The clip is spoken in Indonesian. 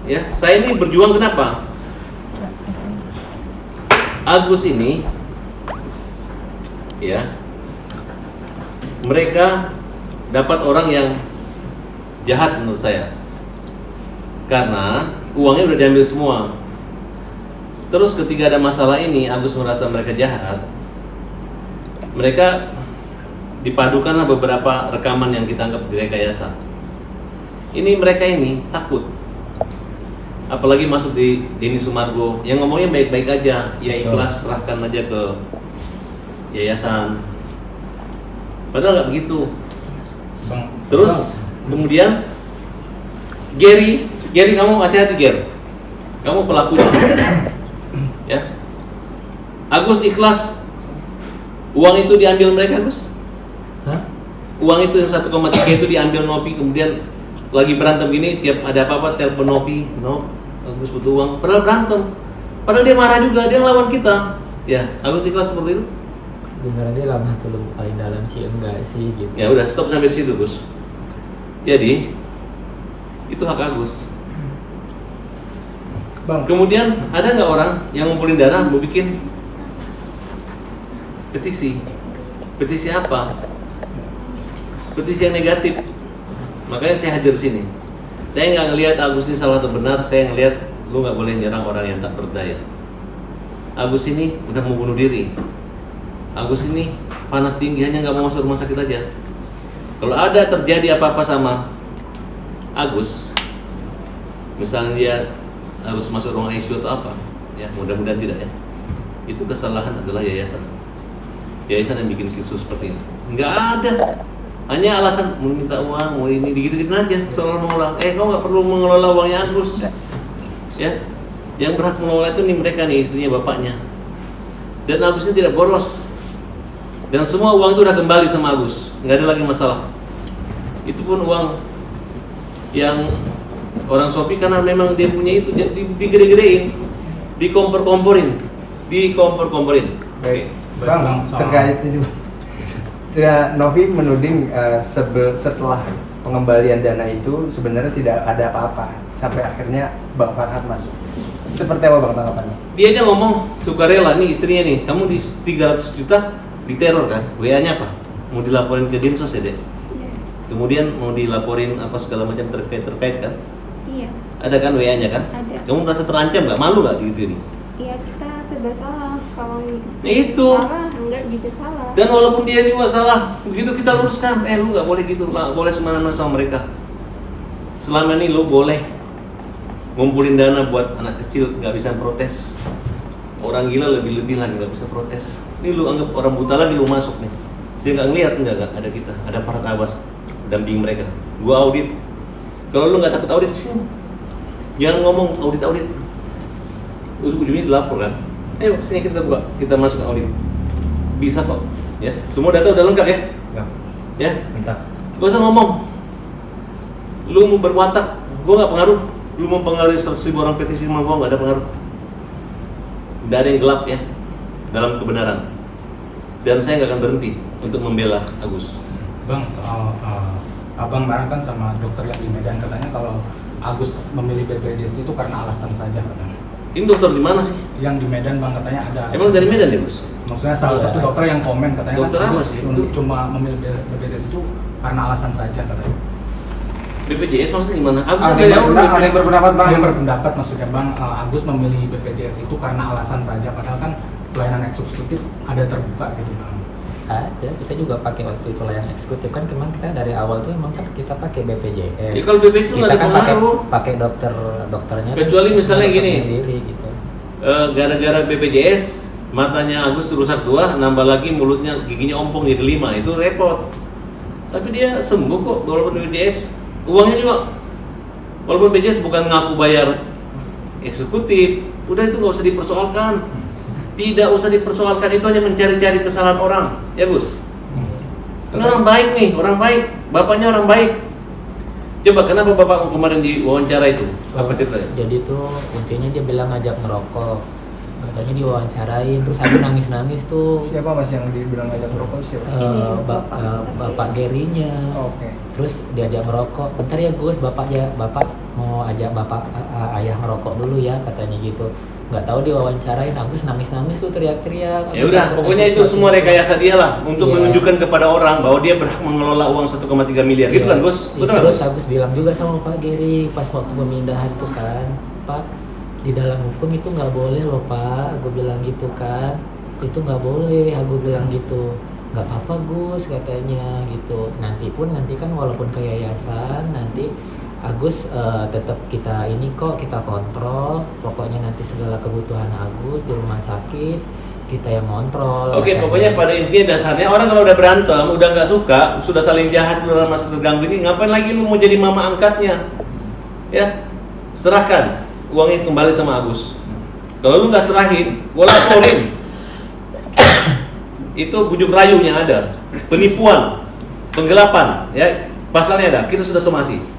Ya, saya ini berjuang kenapa? Agus ini, ya, mereka dapat orang yang jahat menurut saya, karena uangnya udah diambil semua. Terus ketika ada masalah ini, Agus merasa mereka jahat. Mereka dipadukanlah beberapa rekaman yang kita anggap direkayasa. Ini mereka ini takut. Apalagi masuk di Denny Sumargo yang ngomongnya baik-baik aja, ya ikhlas, serahkan aja ke yayasan. Padahal nggak begitu. Terus kemudian Gary kamu hati-hati Gary, kamu pelakunya. Ya, Agus ikhlas uang itu diambil mereka, Gus. Uang itu yang 1,3 itu diambil Nopi, kemudian lagi berantem gini, tiap ada apa-apa telepon Nopi, Agus butuh uang, padahal berantem, padahal dia marah juga, dia ngelawan kita. Ya, Agus ikhlas seperti itu. Beneran dia lama tuh paling dalam sih enggak sih gitu. Ya udah, stop sampai di situ, Gus. Jadi itu hak Agus. Bang. Kemudian ada nggak orang yang ngumpulin dana mau bikin petisi? Petisi apa? Petisi yang negatif. Makanya saya hadir sini. Saya nggak ngelihat Agus ini salah atau benar. Saya ngelihat lu nggak boleh nyerang orang yang tak berdaya. Agus ini udah mau bunuh diri. Agus ini panas tinggi, hanya nggak mau masuk rumah sakit aja. Kalau ada terjadi apa-apa sama Agus, misalnya dia harus masuk ruang ICU atau apa, ya mudah-mudahan tidak ya. Itu kesalahan adalah yayasan. Yayasan yang bikin kisah seperti ini. Nggak ada. Hanya alasan mau minta uang, mau ini, dikit-dikit aja soal mengelola. Kau nggak perlu mengelola uangnya Agus. Ya, yang berhak mengelola itu nih mereka nih, istrinya, bapaknya. Dan Agusnya tidak boros. Dan semua uang itu udah kembali sama Agus, nggak ada lagi masalah. Itu pun uang yang orang Shopee karena memang dia punya itu, digede-gedein, dikompor-komporin. Baik, Bang, terkait ini. Ya, Novi menuding setelah pengembalian dana itu sebenarnya tidak ada apa-apa sampai akhirnya Bang Farhad masuk. Seperti apa Bang tanggapannya? Dia aja ngomong sukarela nih istrinya nih, kamu di 300 juta diteror kan? WA-nya apa? Mau dilaporin ke Dinsos ya dek? Kemudian mau dilaporin apa segala macam terkait kan? Iya. Ada kan WA-nya kan? Ada. Kamu merasa terancam nggak? Malu nggak digituin? Iya, kita serba salah kalau Ya itu. salah, enggak gitu salah. Dan walaupun dia juga salah, begitu kita luruskan, lu nggak boleh gitu, nggak boleh semena-mena sama mereka. Selama ini lu boleh ngumpulin dana buat anak kecil, nggak bisa protes. Orang gila lebih-lebih lagi nggak bisa protes. Ini lu anggap orang buta lagi lu masuk nih. Dia nggak ngeliat, enggak ada kita, ada para tabas damping mereka. Gua audit. Kalau lu nggak takut audit sih, jangan ngomong audit. Ujung-ujungnya dilapor kan. Ayo sini kita masuk ke audit. Bisa kok, ya. Semua data udah lengkap ya. Ya. Entah. Gak usah ngomong. Lu mau berwatak, gua nggak pengaruh. Lu mau pengaruhi 100.000 orang petisi sama gua, nggak ada pengaruh. Nggak ada yang gelap ya dalam kebenaran. Dan saya nggak akan berhenti untuk membela Agus. Bang, soal abang bareng kan sama dokter yang di Medan, katanya kalau Agus memilih BPJS itu karena alasan saja katanya. Ini dokter di mana sih? Yang di Medan bang katanya ada. Emang dari Medan ya Gus? Maksudnya salah satu dokter yang komen katanya Dokter kan apa Agus sih? untuk cuma memilih BPJS itu karena alasan saja katanya. BPJS maksudnya gimana? Agus Ada sampai tahu yang berpendapat Bang. Yang berpendapat maksudnya bang, Agus memilih BPJS itu karena alasan saja, padahal kan pelayanan eksekutif ada terbuka gitu bang. Ada, kita juga pakai waktu itu layanan eksekutif kan, kemarin kita dari awal tuh emang kan kita pakai BPJS. Ya kalau BPJS itu kita nggak ada kan pengaruh. pakai dokternya. Kecuali kan misalnya dokter gini. sendiri, gitu. Gara-gara BPJS matanya Agus rusak 2, nambah lagi mulutnya giginya ompong jadi 5, itu repot. Tapi dia sembuh kok walaupun BPJS. Uangnya juga walaupun BPJS bukan ngaku bayar eksekutif, udah itu nggak usah dipersoalkan. Tidak usah dipersoalkan, itu hanya mencari-cari kesalahan orang, ya Gus. Ini orang baik nih, orang baik, bapaknya orang baik. Coba kenapa bapak kemarin di wawancara itu? Apa ceritanya? Jadi tuh intinya dia bilang ngajak ngerokok, katanya diwawancarain, terus aku nangis tuh. Siapa Mas yang dibilang ngajak merokok siapa? Bapak Gerinya. Oke. Terus diajak ngerokok, bentar ya Gus, bapak mau ajak bapak ayah ngerokok dulu ya katanya gitu. Nggak tahu diwawancarain Agus nangis tuh teriak-teriak. Ya udah, pokoknya itu semua rekayasa dia lah untuk Iya. menunjukkan kepada orang bahwa dia berhak mengelola uang 1,3 miliar. Gitu kan, Gus? Iya, Betul nggak, terus Gus? Agus bilang juga sama Pak Geri pas waktu pemindahan tuh kan, Pak, di dalam hukum itu nggak boleh loh Pak, gue bilang gitu kan, itu nggak boleh, aku bilang gitu. Nggak apa-apa Gus katanya gitu. Nanti kan walaupun ke yayasan nanti Agus tetap kita ini kok kita kontrol. Pokoknya nanti segala kebutuhan Agus di rumah sakit kita yang kontrol. Oke, katanya. pokoknya pada intinya dasarnya orang kalau udah berantem, udah nggak suka, sudah saling jahat, udah masa terganggu ini, ngapain lagi lu mau jadi mama angkatnya? Ya, serahkan uangnya kembali sama Agus. Kalau lu nggak serahin, gua laporin. Itu bujuk rayunya ada, penipuan, penggelapan, ya pasalnya ada. Kita sudah somasi.